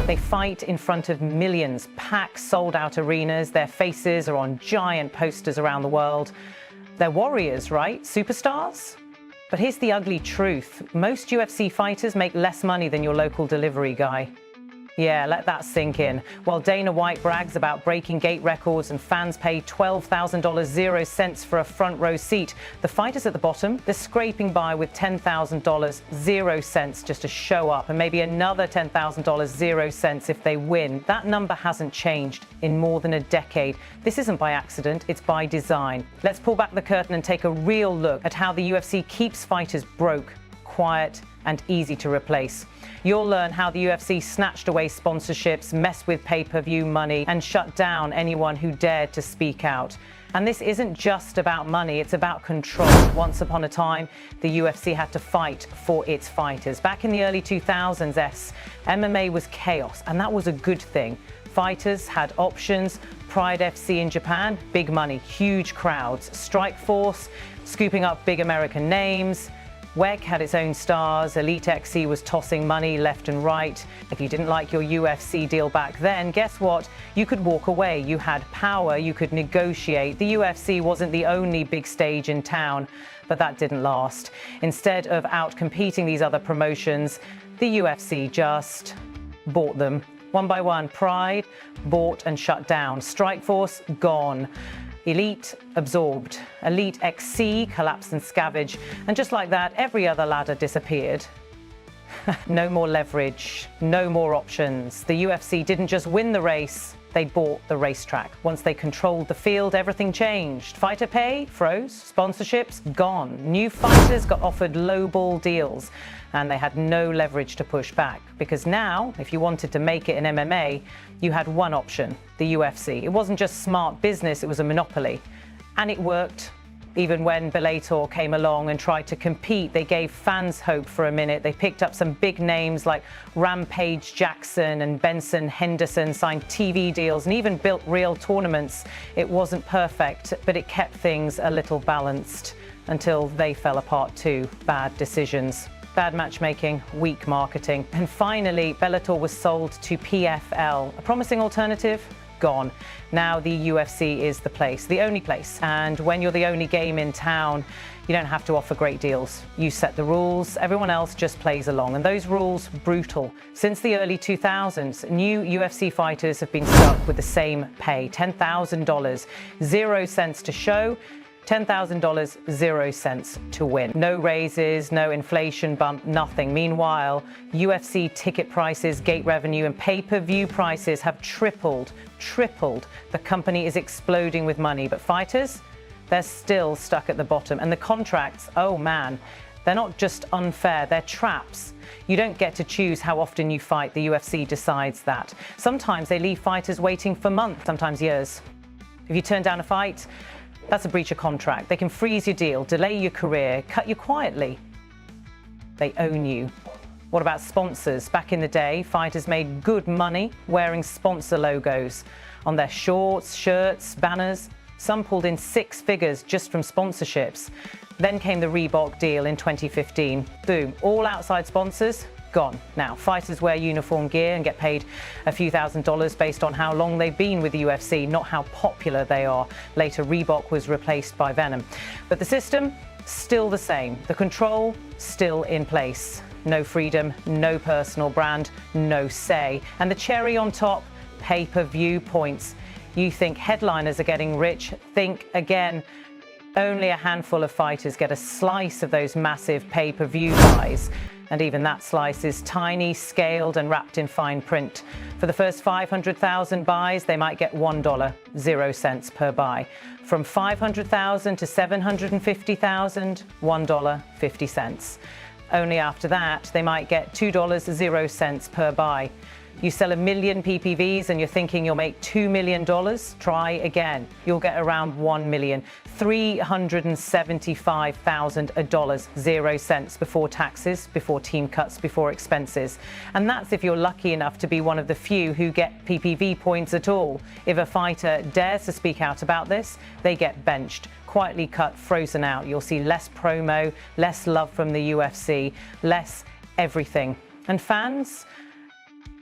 They fight in front of millions, packed, sold-out arenas. Their faces are on giant posters around the world. They're warriors, right? Superstars? But here's the ugly truth. Most UFC fighters make less money than your local delivery guy. Yeah, let that sink in. While Dana White brags about breaking gate records and fans pay $12,000 0 cents for a front row seat, the fighters at the bottom, they're scraping by with $10,000 0 cents just to show up, and maybe another $10,000 0 cents if they win. That number hasn't changed in more than a decade. This isn't by accident, it's by design. Let's pull back the curtain and take a real look at how the UFC keeps fighters broke, quiet, and easy to replace. You'll learn how the UFC snatched away sponsorships, messed with pay-per-view money, and shut down anyone who dared to speak out. And this isn't just about money, it's about control. Once upon a time, the UFC had to fight for its fighters. Back in the early 2000s, MMA was chaos, and that was a good thing. Fighters had options. Pride FC in Japan, big money, huge crowds. Strikeforce, scooping up big American names. WEC had its own stars, Elite XC was tossing money left and right. If you didn't like your UFC deal back then, guess what? You could walk away. You had power, you could negotiate. The UFC wasn't the only big stage in town, but that didn't last. Instead of out-competing these other promotions, the UFC just bought them. One by one, Pride bought and shut down. Strikeforce, gone. Elite absorbed. Elite XC collapsed and scavenged. And just like that, every other ladder disappeared. No more leverage, no more options. The UFC didn't just win the race, they bought the racetrack. Once they controlled the field, everything changed. Fighter pay froze, sponsorships gone. New fighters got offered lowball deals, and they had no leverage to push back. Because now, if you wanted to make it in MMA, you had one option, the UFC. It wasn't just smart business, it was a monopoly. And it worked. Even when Bellator came along and tried to compete, they gave fans hope for a minute. They picked up some big names like Rampage Jackson and Benson Henderson, signed TV deals, and even built real tournaments. It wasn't perfect, but it kept things a little balanced until they fell apart too. Bad decisions. Bad matchmaking, weak marketing. And finally, Bellator was sold to PFL. A promising alternative? Gone. Now the UFC is the place, the only place. And when you're the only game in town, you don't have to offer great deals. You set the rules, everyone else just plays along. And those rules, brutal. Since the early 2000s, new UFC fighters have been stuck with the same pay, $10,000, 0 cents to show, $10,000, 0 cents to win. No raises, no inflation bump, nothing. Meanwhile, UFC ticket prices, gate revenue, and pay-per-view prices have tripled. The company is exploding with money, but fighters, they're still stuck at the bottom. And the contracts, oh man, they're not just unfair, they're traps. You don't get to choose how often you fight. The UFC decides that. Sometimes they leave fighters waiting for months, sometimes years. If you turn down a fight, that's a breach of contract. They can freeze your deal, delay your career, cut you quietly. They own you. What about sponsors? Back in the day, fighters made good money wearing sponsor logos on their shorts, shirts, banners. Some pulled in 6 figures just from sponsorships. Then came the Reebok deal in 2015. Boom, all outside sponsors, gone. Now, fighters wear uniform gear and get paid a few $1,000s based on how long they've been with the UFC, not how popular they are. Later, Reebok was replaced by Venom. But the system, still the same. The control, still in place. No freedom, no personal brand, no say. And the cherry on top, pay-per-view points. You think headliners are getting rich? Think again. Only a handful of fighters get a slice of those massive pay-per-view buys. And even that slice is tiny, scaled, and wrapped in fine print. For the first 500,000 buys, they might get $1, 0 cents per buy. From 500,000 to 750,000, $1, 50 cents. Only after that, they might get $2, 0 cents per buy. You sell 1 million PPVs and you're thinking you'll make $2 million? Try again. You'll get around 1 million. $375,000, 0 cents before taxes, before team cuts, before expenses. And that's if you're lucky enough to be one of the few who get PPV points at all. If a fighter dares to speak out about this, they get benched, quietly cut, frozen out. You'll see less promo, less love from the UFC, less everything. And fans?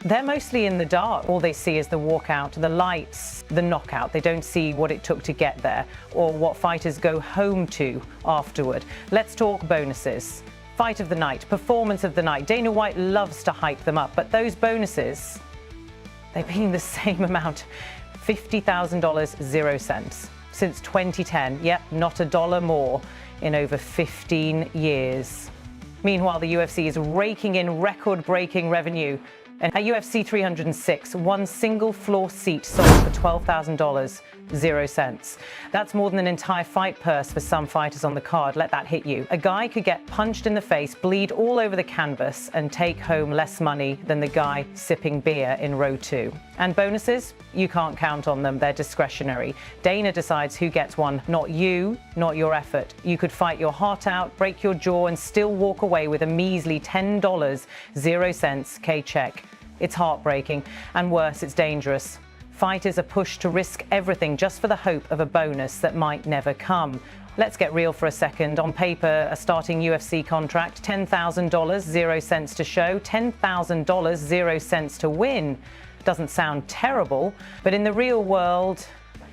They're mostly in the dark. All they see is the walkout, the lights, the knockout. They don't see what it took to get there or what fighters go home to afterward. Let's talk bonuses. Fight of the night, performance of the night. Dana White loves to hype them up, but those bonuses, they've been the same amount, $50,000, 0 cents. Since 2010, yep, not a dollar more in over 15 years. Meanwhile, the UFC is raking in record-breaking revenue. And at UFC 306, one single floor seat sold for $12,000, 0 cents. That's more than an entire fight purse for some fighters on the card. Let that hit you. A guy could get punched in the face, bleed all over the canvas, and take home less money than the guy sipping beer in row 2. And bonuses? You can't count on them. They're discretionary. Dana decides who gets one, not you, not your effort. You could fight your heart out, break your jaw, and still walk away with a measly $10, 0 cents K check. It's heartbreaking, and worse, it's dangerous. Fighters are pushed to risk everything just for the hope of a bonus that might never come. Let's get real for a second. On paper, a starting UFC contract, $10,000, 0 cents to show, $10,000, 0 cents to win. Doesn't sound terrible, but in the real world,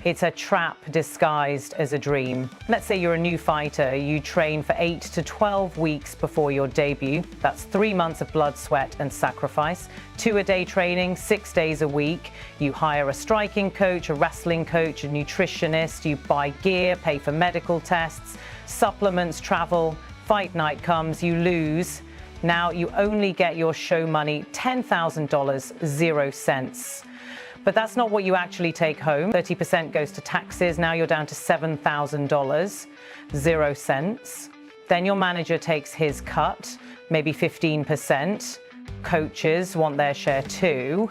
it's a trap disguised as a dream. Let's say you're a new fighter. You train for 8 to 12 weeks before your debut. That's 3 months of blood, sweat, and sacrifice. 2-a-day training, 6 days a week. You hire a striking coach, a wrestling coach, a nutritionist. You buy gear, pay for medical tests, supplements, travel. Fight night comes, you lose. Now you only get your show money, $10,000, 0 cents. But that's not what you actually take home. 30% goes to taxes. Now you're down to $7,000, 0 cents. Then your manager takes his cut, maybe 15%. Coaches want their share too.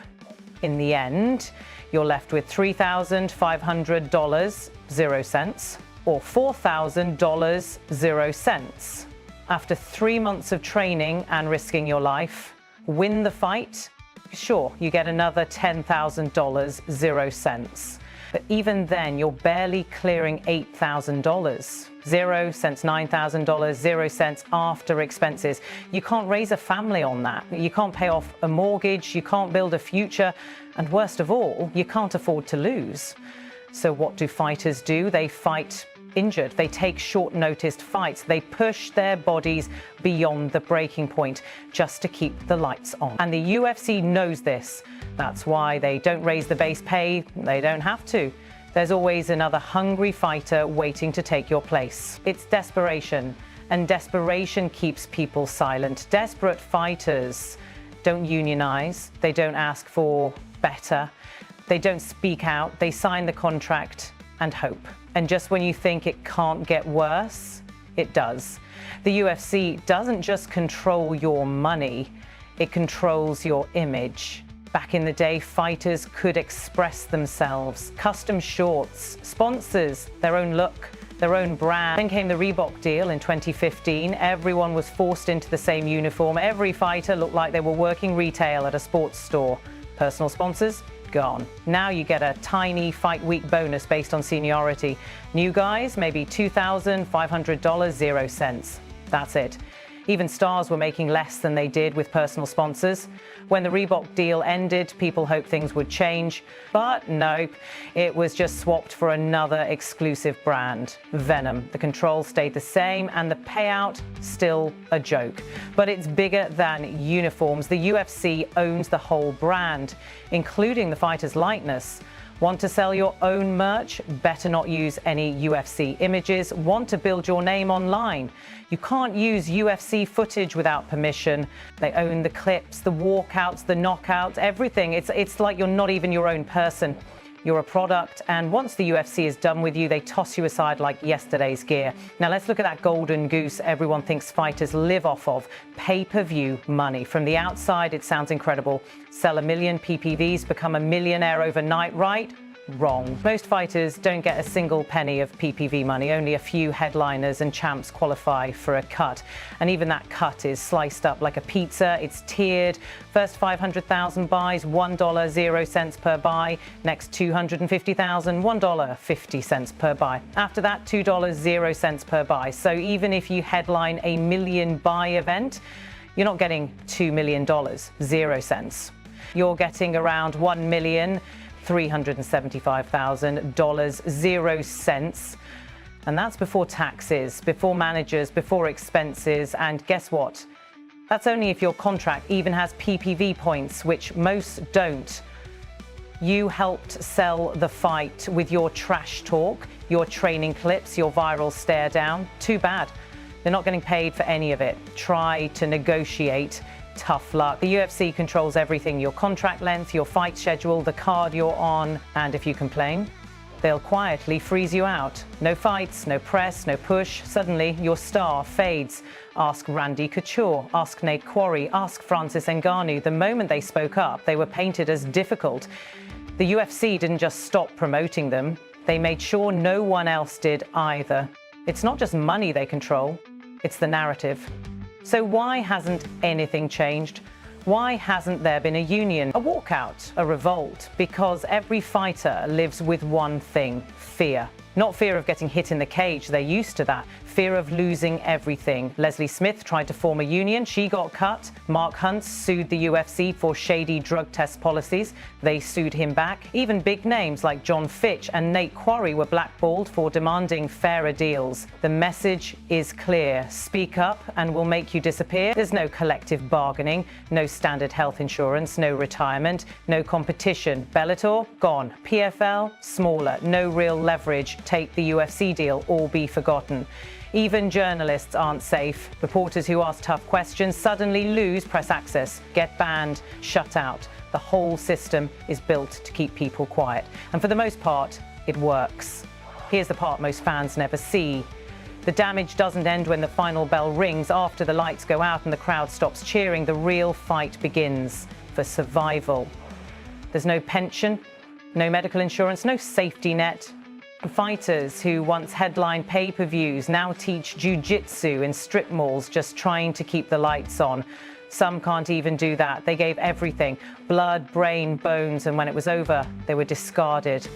In the end, you're left with $3,500, 0 cents, or $4,000, 0 cents. After 3 months of training and risking your life, win the fight. Sure, you get another $10,000, 0 cents. But even then, you're barely clearing $8,000. 0 cents, $9,000, 0 cents after expenses. You can't raise a family on that. You can't pay off a mortgage. You can't build a future. And worst of all, you can't afford to lose. So what do fighters do? They fight injured. They take short-noticed fights. They push their bodies beyond the breaking point just to keep the lights on. And the UFC knows this. That's why they don't raise the base pay. They don't have to. There's always another hungry fighter waiting to take your place. It's desperation, and desperation keeps people silent. Desperate fighters don't unionize. They don't ask for better. They don't speak out. They sign the contract and hope. And just when you think it can't get worse, it does. The UFC doesn't just control your money, it controls your image. Back in the day, fighters could express themselves. Custom shorts, sponsors, their own look, their own brand. Then came the Reebok deal in 2015. Everyone was forced into the same uniform. Every fighter looked like they were working retail at a sports store. Personal sponsors? Gone. Now you get a tiny fight week bonus based on seniority. New guys, maybe $2,500, 0 cents. That's it. Even stars were making less than they did with personal sponsors. When the Reebok deal ended, people hoped things would change, but nope, it was just swapped for another exclusive brand, Venom. The control stayed the same and the payout still a joke. But it's bigger than uniforms. The UFC owns the whole brand, including the fighter's likeness. Want to sell your own merch? Better not use any UFC images. Want to build your name online? You can't use UFC footage without permission. They own the clips, the walkouts, the knockouts, everything. It's like you're not even your own person. You're a product, and once the UFC is done with you, they toss you aside like yesterday's gear. Now let's look at that golden goose everyone thinks fighters live off of, pay-per-view money. From the outside, it sounds incredible. Sell 1 million PPVs, become a millionaire overnight, right? Wrong. Most fighters don't get a single penny of PPV money. Only a few headliners and champs qualify for a cut. And even that cut is sliced up like a pizza. It's tiered. First 500,000 buys, $1, 0 cents per buy. Next 250,000, $1, 50 cents per buy. After that, $2, 0 cents per buy. So even if you headline a 1 million buy event, you're not getting $2 million, 0 cents. you're getting around $1,375,000, 0 cents. And that's before taxes, before managers, before expenses. And guess what? That's only if your contract even has PPV points, which most don't. You helped sell the fight with your trash talk, your training clips, your viral stare down. Too bad. They're not getting paid for any of it. Try to negotiate. Tough luck. The UFC controls everything: your contract length, your fight schedule, the card you're on. And if you complain, they'll quietly freeze you out. No fights, no press, no push. Suddenly, your star fades. Ask Randy Couture, ask Nate Quarry, ask Francis Ngannou. The moment they spoke up, they were painted as difficult. The UFC didn't just stop promoting them. They made sure no one else did either. It's not just money they control, it's the narrative. So why hasn't anything changed? Why hasn't there been a union, a walkout, a revolt? Because every fighter lives with one thing: fear. Not fear of getting hit in the cage, they're used to that. Fear of losing everything. Leslie Smith tried to form a union, she got cut. Mark Hunt sued the UFC for shady drug test policies. They sued him back. Even big names like John Fitch and Nate Quarry were blackballed for demanding fairer deals. The message is clear: speak up and we'll make you disappear. There's no collective bargaining, no standard health insurance, no retirement, no competition. Bellator, gone. PFL, smaller, no real leverage. Take the UFC deal, all be forgotten. Even journalists aren't safe. Reporters who ask tough questions suddenly lose press access, get banned, shut out. The whole system is built to keep people quiet. And for the most part, it works. Here's the part most fans never see. The damage doesn't end when the final bell rings, after the lights go out and the crowd stops cheering. The real fight begins for survival. There's no pension, no medical insurance, no safety net. Fighters who once headlined pay-per-views now teach jiu-jitsu in strip malls, just trying to keep the lights on. Some can't even do that. They gave everything: blood, brain, bones, and when it was over, they were discarded.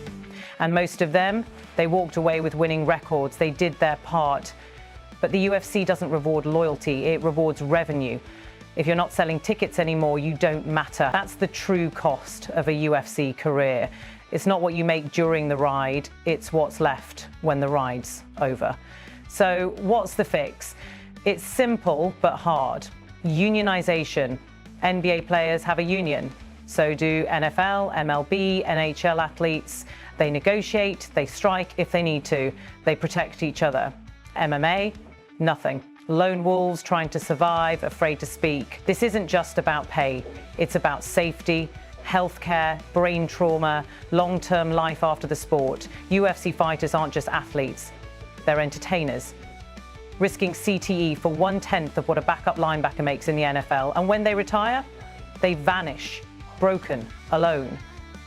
And most of them, they walked away with winning records. They did their part. But the UFC doesn't reward loyalty, it rewards revenue. If you're not selling tickets anymore, you don't matter. That's the true cost of a UFC career. It's not what you make during the ride, it's what's left when the ride's over. So what's the fix? It's simple but hard. Unionization. NBA players have a union. So do NFL, MLB, NHL athletes. They negotiate, they strike if they need to. They protect each other. MMA, nothing. Lone wolves trying to survive, afraid to speak. This isn't just about pay. It's about safety, healthcare, brain trauma, long-term life after the sport. UFC fighters aren't just athletes, they're entertainers, risking CTE for 1/10 of what a backup linebacker makes in the NFL. And when they retire, they vanish, broken, alone.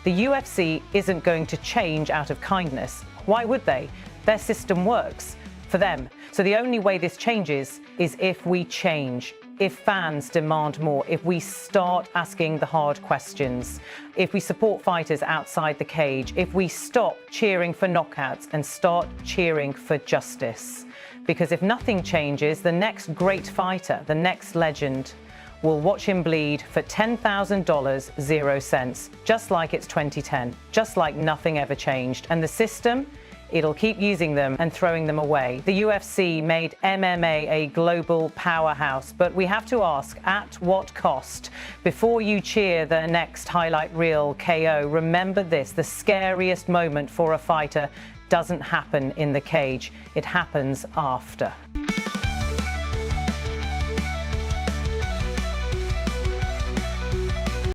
The UFC isn't going to change out of kindness. Why would they? Their system works for them. So the only way this changes is if we change. If fans demand more, if we start asking the hard questions, if we support fighters outside the cage, if we stop cheering for knockouts and start cheering for justice. Because if nothing changes, the next great fighter, the next legend, will watch him bleed for $10,000, 0 cents, just like it's 2010, just like nothing ever changed. And the system, it'll keep using them and throwing them away. The UFC made MMA a global powerhouse, but we have to ask, at what cost? Before you cheer the next highlight reel KO, remember this: the scariest moment for a fighter doesn't happen in the cage, it happens after.